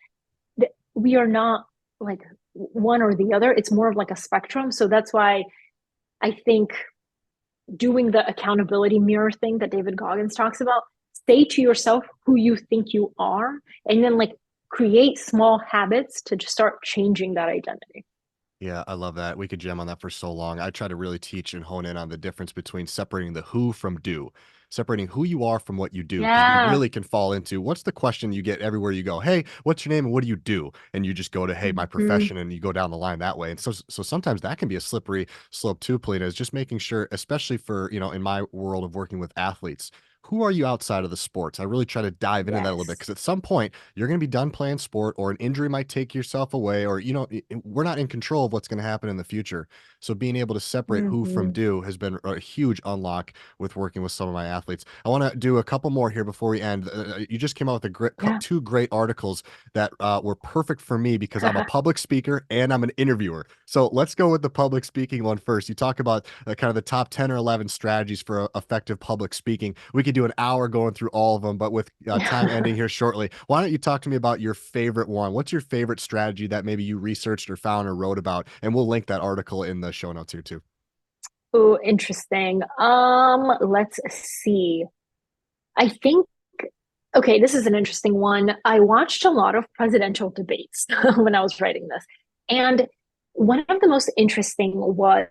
we are not like one or the other. It's more of like a spectrum. So that's why I think doing the accountability mirror thing that David Goggins talks about, say to yourself who you think you are, and then like create small habits to just start changing that identity. Yeah, I love that. We could jam on that for so long. I try to really teach and hone in on the difference between separating the who from do, separating who you are from what you do, because we Yeah. really can fall into what's the question you get everywhere you go? Hey, what's your name and what do you do? And you just go to, hey, my Mm-hmm. profession, and you go down the line that way. And so sometimes that can be a slippery slope too, Polina, is just making sure, especially for, in my world of working with athletes, who are you outside of the sports? I really try to dive into that a little bit Yes. because at some point you're going to be done playing sport, or an injury might take yourself away, or we're not in control of what's going to happen in the future. So being able to separate who from Mm-hmm. do has been a huge unlock with working with some of my athletes. I want to do a couple more here before we end. You just came out with Yeah. two great articles that were perfect for me because I'm a public speaker and I'm an interviewer. So let's go with the public speaking one first. You talk about kind of the top 10 or 11 strategies for effective public speaking. We could do an hour going through all of them, but with time ending here shortly, why don't you talk to me about your favorite one? What's your favorite strategy that maybe you researched or found or wrote about? And we'll link that article in the show notes here too. Oh, interesting. Let's see. I think, okay, this is an interesting one. I watched a lot of presidential debates when I was writing this. And one of the most interesting was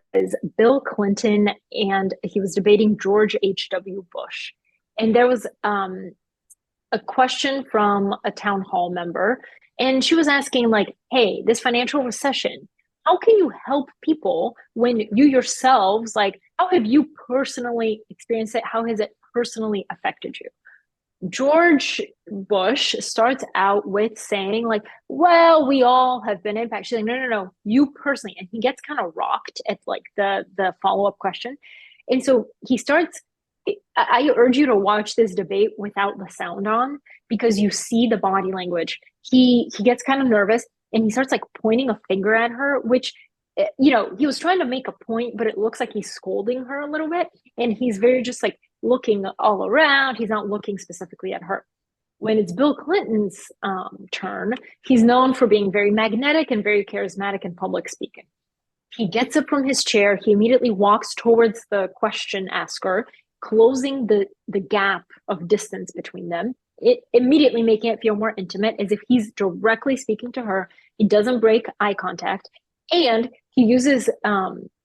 Bill Clinton, and he was debating George H.W. Bush. And there was a question from a town hall member, and she was asking, like, hey, this financial recession, how can you help people when you yourselves, like, how have you personally experienced it? How has it personally affected you? George Bush starts out with saying, like, well, we all have been impacted. She's like, no, no, no, you personally. And he gets kind of rocked at like the follow-up question. And so he starts, I urge you to watch this debate without the sound on, because you see the body language. He gets kind of nervous and he starts like pointing a finger at her, which he was trying to make a point, but it looks like he's scolding her a little bit. And he's very just like looking all around. He's not looking specifically at her. When it's Bill Clinton's turn, he's known for being very magnetic and very charismatic in public speaking. He gets up from his chair. He immediately walks towards the question asker, closing the gap of distance between them, it immediately making it feel more intimate, as if he's directly speaking to her. He doesn't break eye contact, and he uses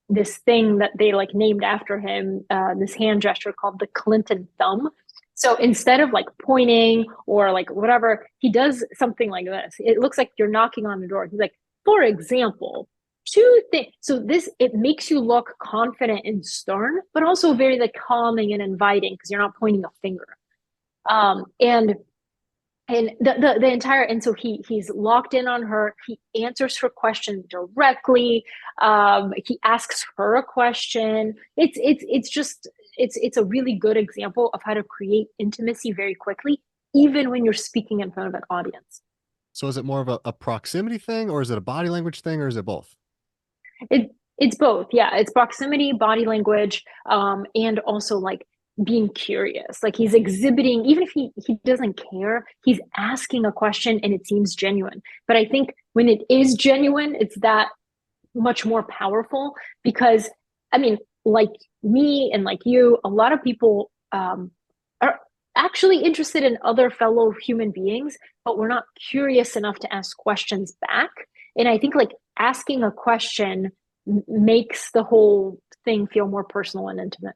this thing that they like named after him, this hand gesture called the Clinton thumb. So instead of like pointing or like whatever, he does something like this. It looks like you're knocking on the door. He's like, for example, two things. So this, it makes you look confident and stern, but also very like calming and inviting because you're not pointing a finger. And the entire, and so he's locked in on her. He answers her question directly. He asks her a question. It's a really good example of how to create intimacy very quickly, even when you're speaking in front of an audience. So is it more of a proximity thing, or is it a body language thing, or is it both? It's both. Yeah, it's proximity, body language, and also like being curious. Like he's exhibiting, even if he doesn't care, he's asking a question and it seems genuine. But I think when it is genuine, it's that much more powerful because I mean, like me and like you, a lot of people are actually interested in other fellow human beings, but we're not curious enough to ask questions back. And I think like asking a question makes the whole thing feel more personal and intimate.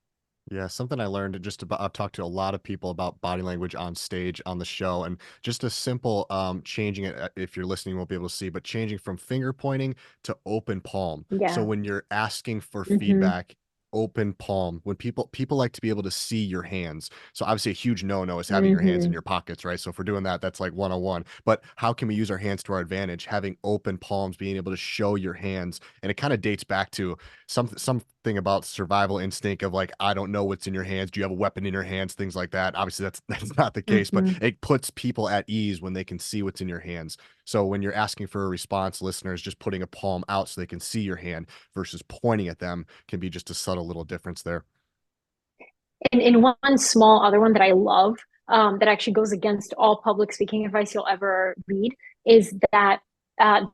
Yeah, something I learned just about I've talked to a lot of people about body language on stage on the show, and just a simple changing it, if you're listening you won't be able to see, but changing from finger pointing to open palm. So Yeah. when you're asking for Mm-hmm. feedback, open palm. When people like to be able to see your hands. So obviously a huge no-no is having your hands in Mm-hmm. your pockets, right? So if we're doing that, that's like 101. But how can we use our hands to our advantage? Having open palms, being able to show your hands. And it kind of dates back to something about survival instinct of like, I don't know what's in your hands. Do you have a weapon in your hands? Things like that. Obviously, that's that's not the case, but Mm-hmm. it puts people at ease when they can see what's in your hands. So when you're asking for a response, listeners, just putting a palm out so they can see your hand versus pointing at them can be just a subtle little difference there. And one small other one that I love, that actually goes against all public speaking advice you'll ever read, is that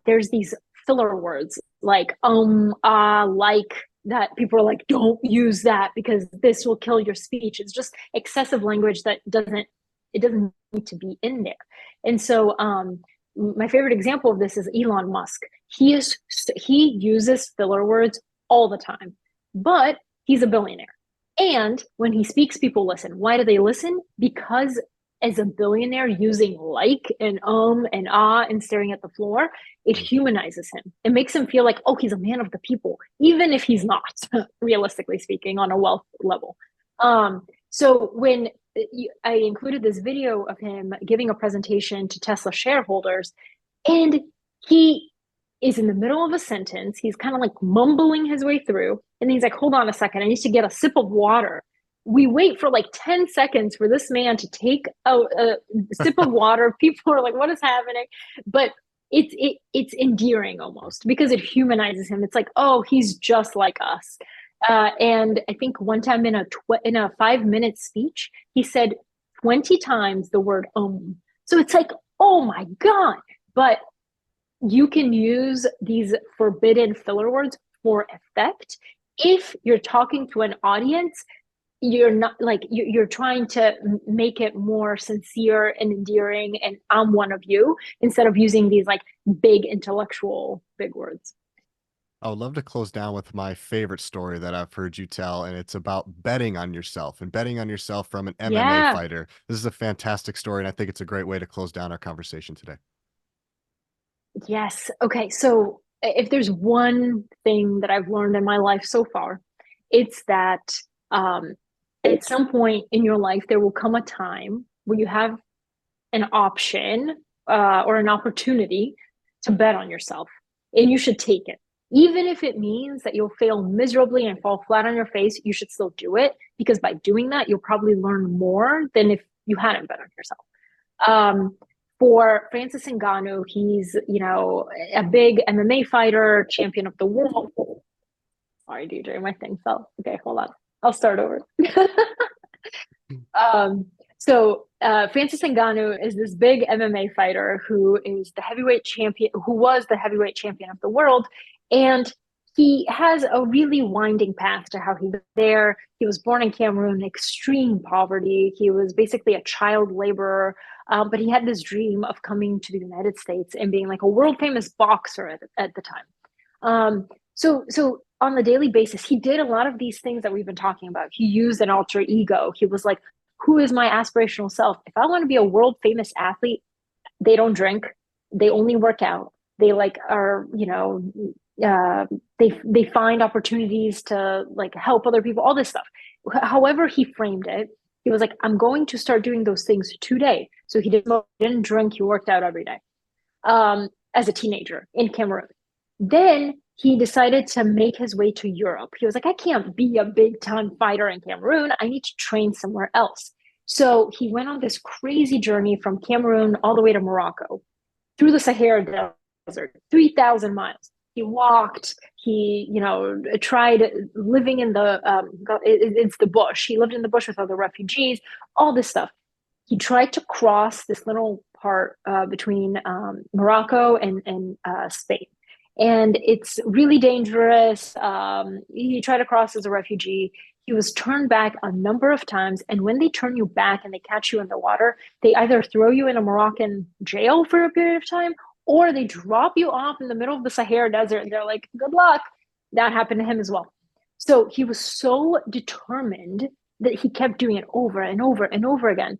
there's these filler words like like that people are like, don't use that because this will kill your speech. It's just excessive language that doesn't need to be in there. And so my favorite example of this is Elon Musk. He uses filler words all the time, but he's a billionaire. And when he speaks, people listen. Why do they listen? Because as a billionaire using like and ah and staring at the floor, it Mm. humanizes him. It makes him feel like, oh, he's a man of the people, even if he's not, realistically speaking, on a wealth level. So when I included this video of him giving a presentation to Tesla shareholders, and he is in the middle of a sentence. He's kind of like mumbling his way through. And he's like, hold on a second. I need to get a sip of water. We wait for like 10 seconds for this man to take a sip of water. People are like, what is happening? But it's endearing almost because it humanizes him. It's like, oh, he's just like us. And I think one time in a 5 minute speech, he said 20 times the word So it's like, oh my God. But you can use these forbidden filler words for effect. If you're talking to an audience, you're not like you're trying to make it more sincere and endearing and I'm one of you instead of using these like big intellectual big words. I would love to close down with my favorite story that I've heard you tell, and it's about betting on yourself and betting on yourself from an MMA Yeah. fighter. This is a fantastic story, and I think it's a great way to close down our conversation today. Yes. Okay. So if there's one thing that I've learned in my life so far, it's that um, at some point in your life, there will come a time where you have an option or an opportunity to bet on yourself, and you should take it. Even if it means that you'll fail miserably and fall flat on your face, you should still do it because by doing that, you'll probably learn more than if you hadn't bet on yourself. Um, for Francis Ngannou, he's a big MMA fighter, champion of the world. Sorry, DJ, my thing fell. Okay, hold on. I'll start over. Francis Ngannou is this big MMA fighter who is the heavyweight champion, who was the heavyweight champion of the world, and he has a really winding path to how he got there. He was born in Cameroon, extreme poverty. He was basically a child laborer, but he had this dream of coming to the United States and being like a world famous boxer at the time. So on the daily basis, he did a lot of these things that we've been talking about. He used an alter ego. He was like, who is my aspirational self? If I want to be a world famous athlete, they don't drink, they only work out. They like are, they find opportunities to like help other people, all this stuff. However, he framed it, he was like, I'm going to start doing those things today. So he didn't drink, he worked out every day as a teenager in Cameroon. Then he decided to make his way to Europe. He was like, I can't be a big time fighter in Cameroon. I need to train somewhere else. So he went on this crazy journey from Cameroon all the way to Morocco. through the Sahara Desert, 3,000 miles. He walked. He, tried living in it's the bush. He lived in the bush with other refugees, all this stuff. He tried to cross this little part between Morocco and Spain. And it's really dangerous. He tried to cross as a refugee. He was turned back a number of times. And when they turn you back and they catch you in the water, they either throw you in a Moroccan jail for a period of time or they drop you off in the middle of the Sahara Desert and they're like, good luck. That happened to him as well. So he was so determined that he kept doing it over and over and over again.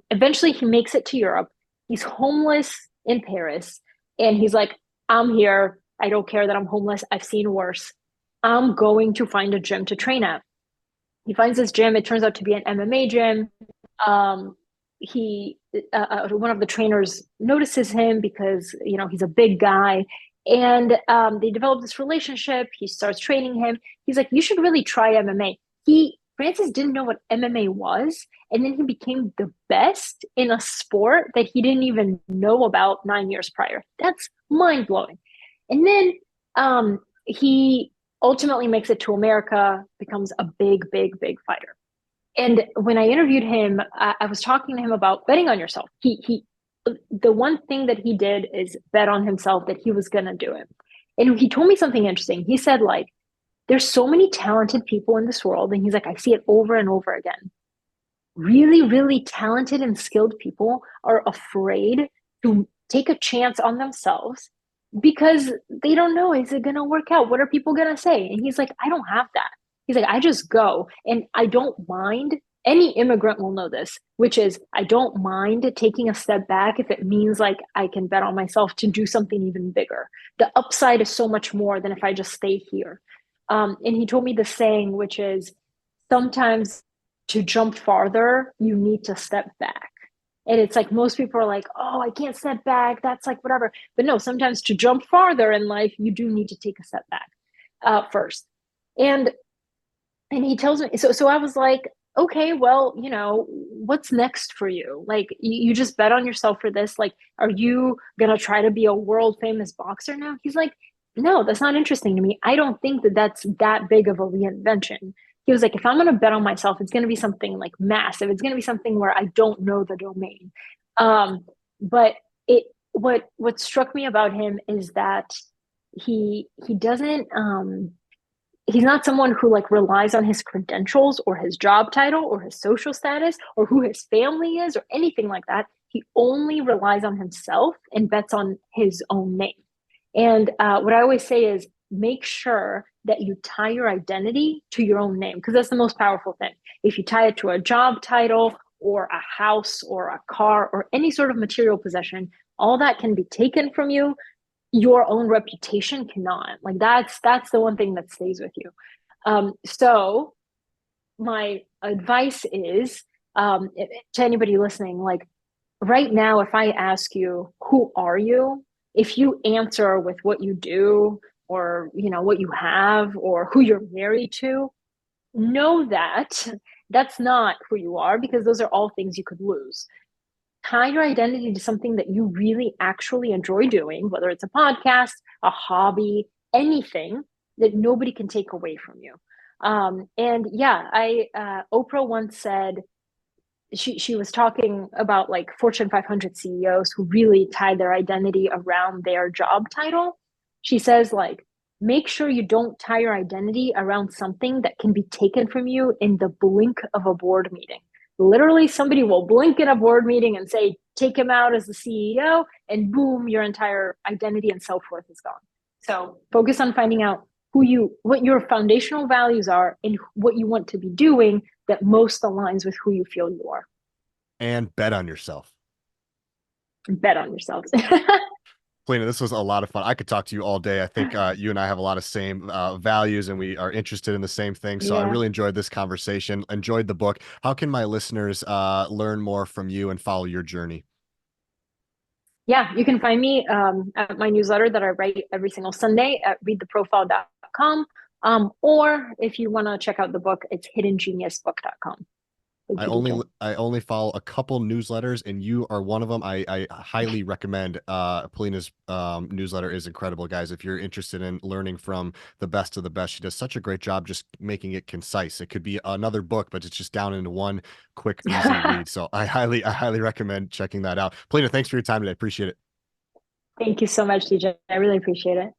Eventually, he makes it to Europe. He's homeless in Paris. And he's like, I'm here. I don't care that I'm homeless. I've seen worse. I'm going to find a gym to train at. He finds this gym. It turns out to be an MMA gym. He One of the trainers notices him because he's a big guy, and they develop this relationship. He starts training him. He's like, you should really try MMA. Francis didn't know what MMA was, and then he became the best in a sport that he didn't even know about 9 years prior. That's mind blowing. And then he ultimately makes it to America, becomes a big, big, big fighter. And when I interviewed him, I was talking to him about betting on yourself. The one thing that he did is bet on himself that he was going to do it. And he told me something interesting. He said, like, there's so many talented people in this world. And he's like, I see it over and over again. Really, really talented and skilled people are afraid to take a chance on themselves because they don't know, is it going to work out? What are people going to say? And he's like, I don't have that. He's like, I just go and I don't mind. Any immigrant will know this, which is I don't mind taking a step back if it means like I can bet on myself to do something even bigger. The upside is so much more than if I just stay here. And he told me the saying, which is sometimes to jump farther, you need to step back. And it's like most people are like, oh, I can't step back. That's like whatever. But no, sometimes to jump farther in life, you do need to take a step back first. And he tells me, so I was like, okay, well, what's next for you? Like, you just bet on yourself for this. Like, are you going to try to be a world famous boxer now? He's like, no, that's not interesting to me. I don't think that that's that big of a reinvention. He was like, if I'm going to bet on myself, it's going to be something like massive. It's going to be something where I don't know the domain. But what struck me about him is that he doesn't, he's not someone who like relies on his credentials or his job title or his social status or who his family is or anything like that. He only relies on himself and bets on his own name. And what I always say is make sure that you tie your identity to your own name, because that's the most powerful thing. If you tie it to a job title or a house or a car or any sort of material possession, all that can be taken from you. Your own reputation cannot. Like that's the one thing that stays with you. So my advice is to anybody listening, like right now, if I ask you, who are you? If you answer with what you do or, what you have or who you're married to, know that that's not who you are, because those are all things you could lose. Tie your identity to something that you really actually enjoy doing, whether it's a podcast, a hobby, anything that nobody can take away from you. And yeah, Oprah once said, she was talking about like Fortune 500 CEOs who really tie their identity around their job title. She says, like, make sure you don't tie your identity around something that can be taken from you in the blink of a board meeting. Literally, somebody will blink in a board meeting and say, take him out as the CEO, and boom, your entire identity and self-worth is gone. So focus on finding out what your foundational values are and what you want to be doing that most aligns with who you feel you are. And bet on yourself. Bet on yourself. Polina, this was a lot of fun. I could talk to you all day. I think you and I have a lot of same values and we are interested in the same thing. So I Yeah. really enjoyed this conversation, enjoyed the book. How can my listeners learn more from you and follow your journey? Yeah, you can find me at my newsletter that I write every single Sunday at readtheprofile.com. Or if you want to check out the book, it's hiddengeniusbook.com. Thank you, DJ. I only follow a couple newsletters, and you are one of them. I highly recommend Polina's newsletter is incredible, guys. If you're interested in learning from the best of the best, she does such a great job just making it concise. It could be another book, but it's just down into one quick, easy read. So I highly recommend checking that out. Polina, thanks for your time today. Appreciate it. Thank you so much, DJ. I really appreciate it.